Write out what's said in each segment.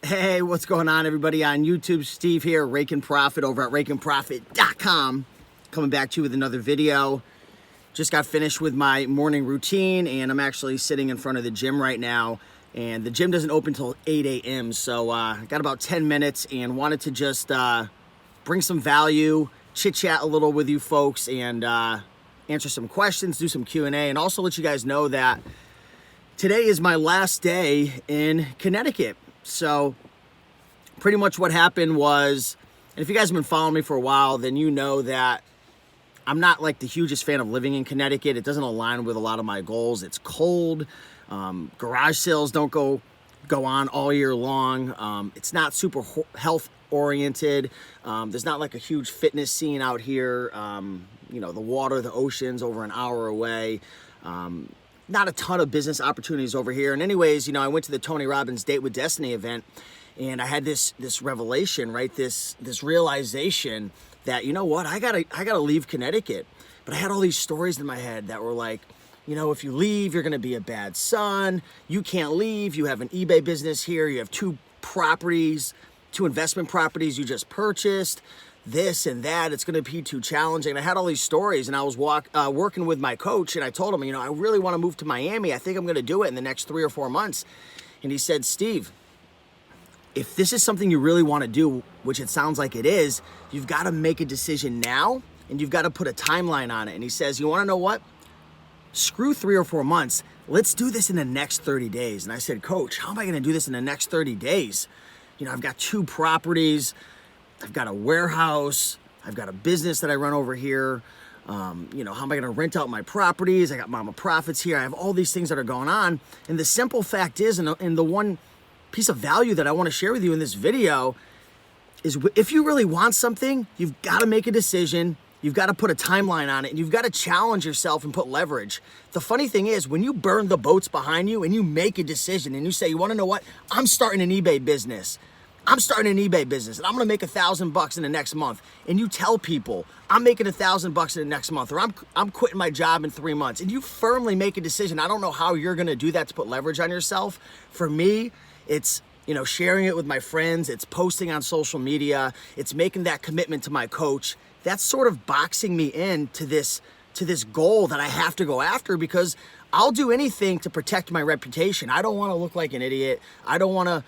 Hey, what's going on, everybody on YouTube? Steve here, Rake and Profit over at rakeandprofit.com. Coming back to you with another video. Just got finished with my morning routine, and I'm actually sitting in front of the gym right now. And the gym doesn't open till 8 a.m., so I got about 10 minutes and wanted to just bring some value, chit-chat a little with you folks, and answer some questions, do some Q&A, and also let you guys know that today is my last day in Connecticut. So pretty much what happened was, and if you guys have been following me for a while, then you know that I'm not like the hugest fan of living in Connecticut. It doesn't align with a lot of my goals. It's cold. Garage sales don't go on all year long. It's not super health oriented. There's not like a huge fitness scene out here. You know, the water, the ocean's over an hour away. Not a ton of business opportunities over here. And anyways, you know, I went to the Tony Robbins Date with Destiny event, and I had this revelation, right? This realization that, you know what, I gotta leave Connecticut. But I had all these stories in my head that were like, you know, if you leave, you're gonna be a bad son. You can't leave. You have an eBay business here. You have two investment properties you just purchased. This and that, it's going to be too challenging. I had all these stories, and I was working with my coach, and I told him, you know, I really want to move to Miami. I think I'm going to do it in the next 3 or 4 months. And he said, Steve, if this is something you really want to do, which it sounds like it is, you've got to make a decision now, and you've got to put a timeline on it. And he says, you want to know what? Screw 3 or 4 months. Let's do this in the next 30 days. And I said, Coach, how am I going to do this in the next 30 days? You know, I've got 2 properties. I've got a warehouse, I've got a business that I run over here. You know, how am I gonna rent out my properties? I got Mama Profits here. I have all these things that are going on. And the simple fact is, and the one piece of value that I wanna share with you in this video is, if you really want something, you've gotta make a decision, you've gotta put a timeline on it, and you've gotta challenge yourself and put leverage. The funny thing is, when you burn the boats behind you and you make a decision and you say, you wanna know what? I'm starting an eBay business. I'm starting an eBay business and I'm gonna make $1,000 in the next month. And you tell people, I'm making $1,000 in the next month, or I'm quitting my job in 3 months. And you firmly make a decision. I don't know how you're gonna do that to put leverage on yourself. For me, it's, you know, sharing it with my friends, it's posting on social media, it's making that commitment to my coach. That's sort of boxing me in to this goal that I have to go after, because I'll do anything to protect my reputation. I don't wanna look like an idiot. I don't wanna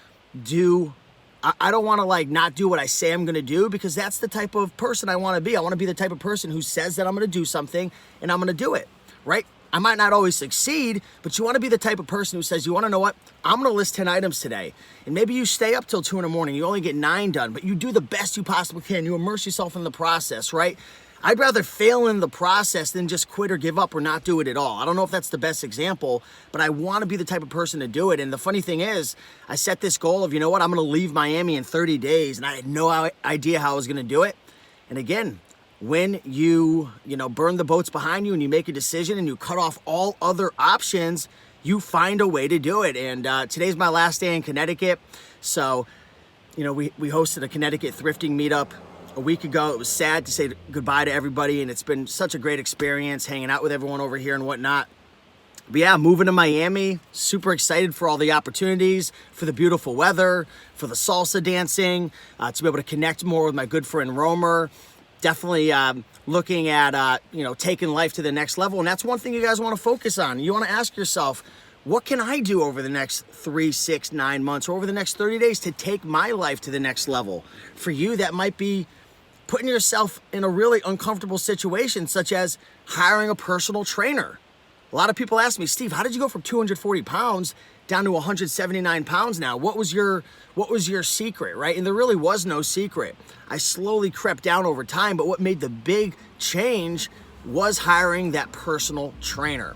like not do what I say I'm gonna do, because that's the type of person I wanna be. I wanna be the type of person who says that I'm gonna do something and I'm gonna do it, right? I might not always succeed, but you wanna be the type of person who says, you wanna know what? I'm gonna list 10 items today. And maybe you stay up till 2 in the morning, you only get 9 done, but you do the best you possibly can. You immerse yourself in the process, right? I'd rather fail in the process than just quit or give up or not do it at all. I don't know if that's the best example, but I want to be the type of person to do it. And the funny thing is, I set this goal of, you know what, I'm going to leave Miami in 30 days, and I had no idea how I was going to do it. And again, when you burn the boats behind you and you make a decision and you cut off all other options, you find a way to do it. And today's my last day in Connecticut. So, you know, we hosted a Connecticut thrifting meetup a week ago. It was sad to say goodbye to everybody, and it's been such a great experience hanging out with everyone over here and whatnot. But yeah, moving to Miami, super excited for all the opportunities, for the beautiful weather, for the salsa dancing, to be able to connect more with my good friend Romer. Definitely looking at, you know, taking life to the next level. And that's one thing you guys want to focus on. You want to ask yourself, what can I do over the next 3, 6, 9 months, or over the next 30 days to take my life to the next level? For you, that might be putting yourself in a really uncomfortable situation, such as hiring a personal trainer. A lot of people ask me, Steve, how did you go from 240 pounds down to 179 pounds now? What was your secret, right? And there really was no secret. I slowly crept down over time, but what made the big change was hiring that personal trainer.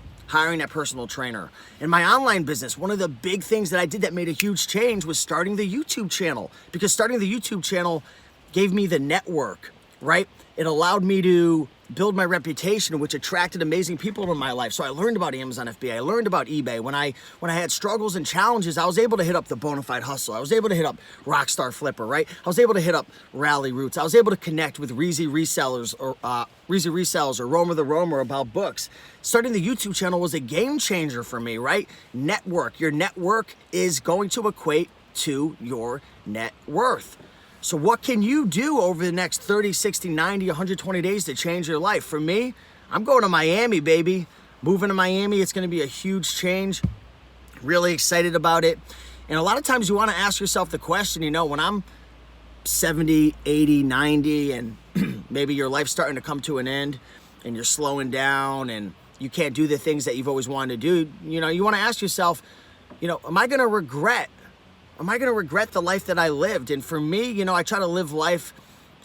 In my online business, one of the big things that I did that made a huge change was starting the YouTube channel, because starting the YouTube channel gave me the network, right? It allowed me to build my reputation, which attracted amazing people into my life. So I learned about Amazon FBA, I learned about eBay. When I had struggles and challenges, I was able to hit up the Bonafide Hustle. I was able to hit up Rockstar Flipper, right? I was able to hit up Rally Roots. I was able to connect with Reezy Resellers or Romer the Romer about books. Starting the YouTube channel was a game changer for me, right? Network. Your network is going to equate to your net worth. So what can you do over the next 30, 60, 90, 120 days to change your life? For me, I'm going to Miami, baby. Moving to Miami, it's going to be a huge change. Really excited about it. And a lot of times you want to ask yourself the question, when I'm 70, 80, 90, and maybe your life's starting to come to an end and you're slowing down and you can't do the things that you've always wanted to do, you want to ask yourself, am I going to regret the life that I lived? And for me, I try to live life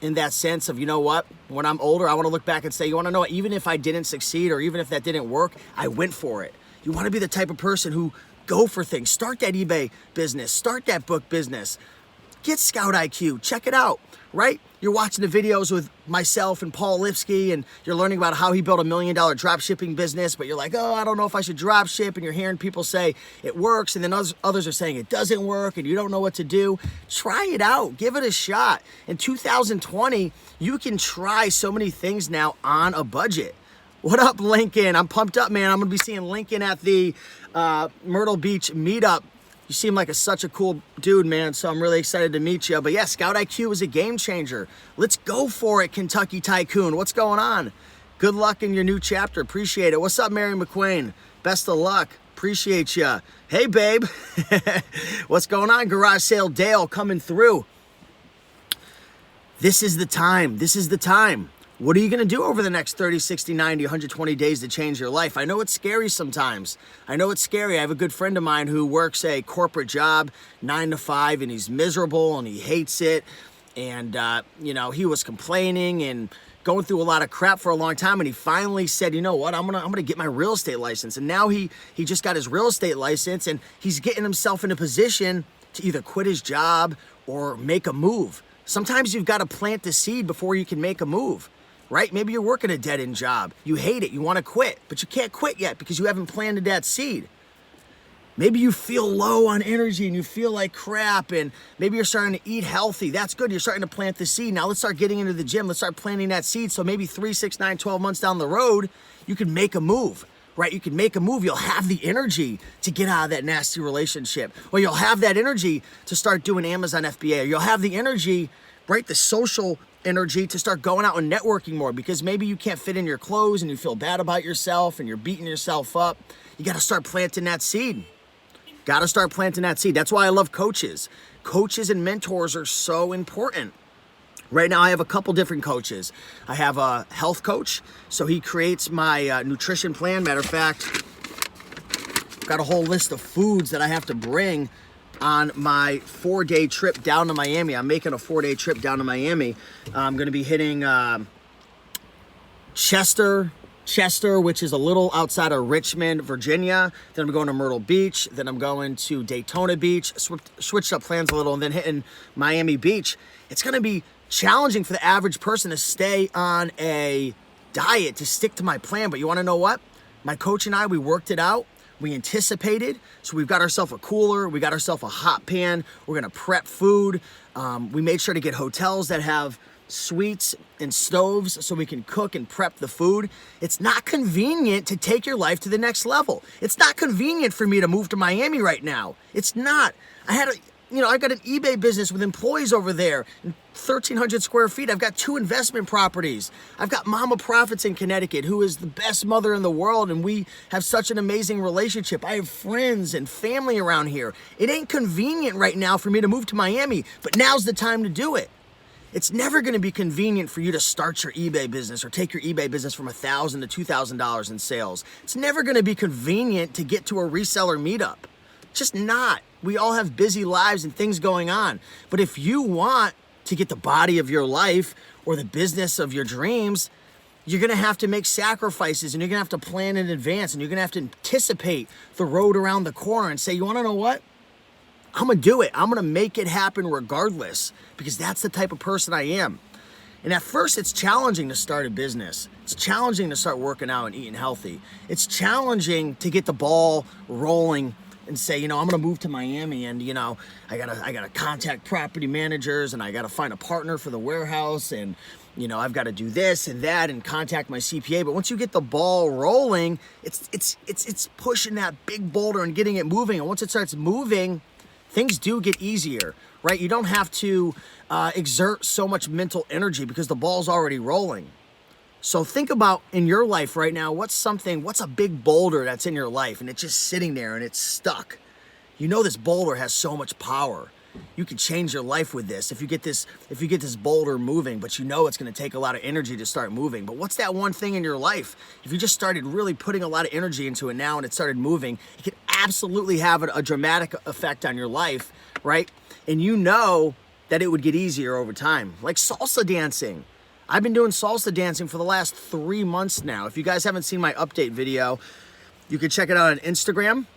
in that sense of, when I'm older, I want to look back and say, you want to know what? Even if I didn't succeed or even if that didn't work, I went for it. You want to be the type of person who go for things. Start that eBay business. Start that book business. Get Scout IQ. Check it out, right? You're watching the videos with myself and Paul Lipsky, and you're learning about how he built $1 million drop shipping business, but you're like, I don't know if I should drop ship, and you're hearing people say it works, and then others are saying it doesn't work, and you don't know what to do. Try it out. Give it a shot. In 2020, you can try so many things now on a budget. What up, Lincoln? I'm pumped up, man. I'm going to be seeing Lincoln at the Myrtle Beach meetup. You seem like such a cool dude, man, so I'm really excited to meet you. But yeah, Scout IQ is a game changer. Let's go for it, Kentucky Tycoon. What's going on? Good luck in your new chapter. Appreciate it. What's up, Mary McQueen? Best of luck. Appreciate you. Hey, babe. What's going on, Garage Sale Dale coming through? This is the time. This is the time. What are you going to do over the next 30, 60, 90, 120 days to change your life? I know it's scary sometimes. I know it's scary. I have a good friend of mine who works a corporate job, 9 to 5, and he's miserable and he hates it. And, he was complaining and going through a lot of crap for a long time. And he finally said, you know what, I'm gonna get my real estate license. And now he just got his real estate license, and he's getting himself in a position to either quit his job or make a move. Sometimes you've got to plant the seed before you can make a move. Right? Maybe you're working a dead-end job. You hate it. You want to quit, but you can't quit yet because you haven't planted that seed. Maybe you feel low on energy and you feel like crap, and maybe you're starting to eat healthy. That's good. You're starting to plant the seed. Now let's start getting into the gym. Let's start planting that seed. So maybe 3, 6, 9, 12 months down the road, you can make a move, right? You can make a move. You'll have the energy to get out of that nasty relationship. Or you'll have that energy to start doing Amazon FBA. Or you'll have the energy, right? The social energy to start going out and networking more, because maybe you can't fit in your clothes and you feel bad about yourself and you're beating yourself up. You got to start planting that seed. Got to start planting that seed. That's why I love coaches. Coaches and mentors are so important. Right now I have a couple different coaches. I have a health coach, so he creates my nutrition plan. Matter of fact, I've got a whole list of foods that I have to bring on my 4-day trip down to Miami. I'm making a 4-day trip down to Miami. I'm going to be hitting Chester, which is a little outside of Richmond, Virginia. Then I'm going to Myrtle Beach. Then I'm going to Daytona Beach. Switched up plans a little, and then hitting Miami Beach. It's going to be challenging for the average person to stay on a diet, to stick to my plan. But you want to know what? My coach and I, we worked it out. We anticipated, so we've got ourselves a cooler, we got ourselves a hot pan, we're gonna prep food. We made sure to get hotels that have suites and stoves so we can cook and prep the food. It's not convenient to take your life to the next level. It's not convenient for me to move to Miami right now. It's not. I got an eBay business with employees over there, 1,300 square feet. I've got 2 investment properties. I've got Mama Profits in Connecticut, who is the best mother in the world, and we have such an amazing relationship. I have friends and family around here. It ain't convenient right now for me to move to Miami, but now's the time to do it. It's never going to be convenient for you to start your eBay business or take your eBay business from $1,000 to $2,000 in sales. It's never going to be convenient to get to a reseller meetup. Just not. We all have busy lives and things going on. But if you want to get the body of your life or the business of your dreams, you're going to have to make sacrifices, and you're going to have to plan in advance, and you're going to have to anticipate the road around the corner and say, you want to know what? I'm going to do it. I'm going to make it happen regardless, because that's the type of person I am. And at first, it's challenging to start a business. It's challenging to start working out and eating healthy. It's challenging to get the ball rolling and say, I'm going to move to Miami, and, I gotta contact property managers, and I got to find a partner for the warehouse, and, I've got to do this and that and contact my CPA. But once you get the ball rolling, it's pushing that big boulder and getting it moving. And once it starts moving, things do get easier, right? You don't have to exert so much mental energy because the ball's already rolling. So think about in your life right now, what's a big boulder that's in your life and it's just sitting there and it's stuck. You know this boulder has so much power. You can change your life with this if you get this boulder moving, but you know it's going to take a lot of energy to start moving. But what's that one thing in your life? If you just started really putting a lot of energy into it now and it started moving, it could absolutely have a dramatic effect on your life, right? And you know that it would get easier over time. Like salsa dancing. I've been doing salsa dancing for the last 3 months now. If you guys haven't seen my update video, you can check it out on Instagram.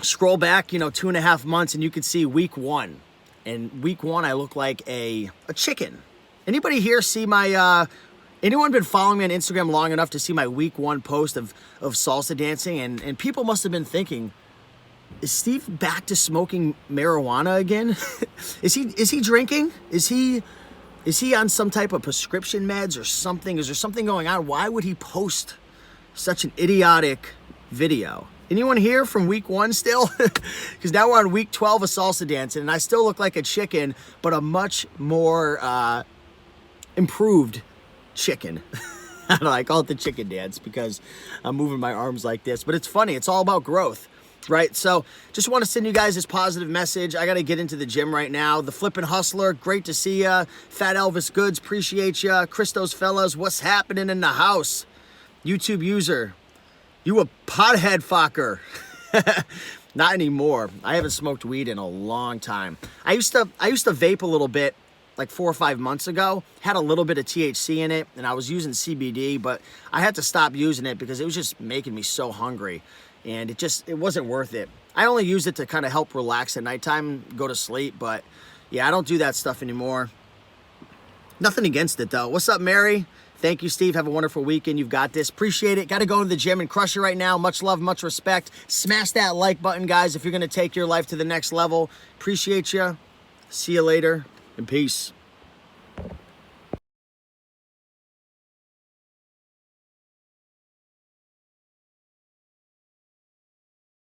Scroll back, 2.5 months, and you can see week 1. And week 1, I look like a chicken. Anybody here see my, anyone been following me on Instagram long enough to see my week 1 post of salsa dancing? And people must have been thinking, is Steve back to smoking marijuana again? Is he drinking? Is he on some type of prescription meds or something? Is there something going on? Why would he post such an idiotic video? Anyone here from week 1 still? Because now we're on week 12 of salsa dancing, and I still look like a chicken, but a much more improved chicken. I don't know, I call it the chicken dance because I'm moving my arms like this. But it's funny, it's all about growth, right? So just want to send you guys this positive message. I got to get into the gym right now. The Flippin' Hustler, great to see ya. Fat Elvis Goods, appreciate ya. Christos Fellas, what's happening in the house? YouTube user. You a pothead fucker. Not anymore. I haven't smoked weed in a long time. I used to vape a little bit like 4 or 5 months ago. Had a little bit of THC in it, and I was using CBD, but I had to stop using it because it was just making me so hungry, and it wasn't worth it. I only use it to kind of help relax at nighttime, go to sleep, but yeah, I don't do that stuff anymore. Nothing against it though. What's up, Mary? Thank you, Steve. Have a wonderful weekend. You've got this. Appreciate it. Got to go to the gym and crush it right now. Much love, much respect. Smash that like button, guys, if you're going to take your life to the next level. Appreciate you. See you later, and peace.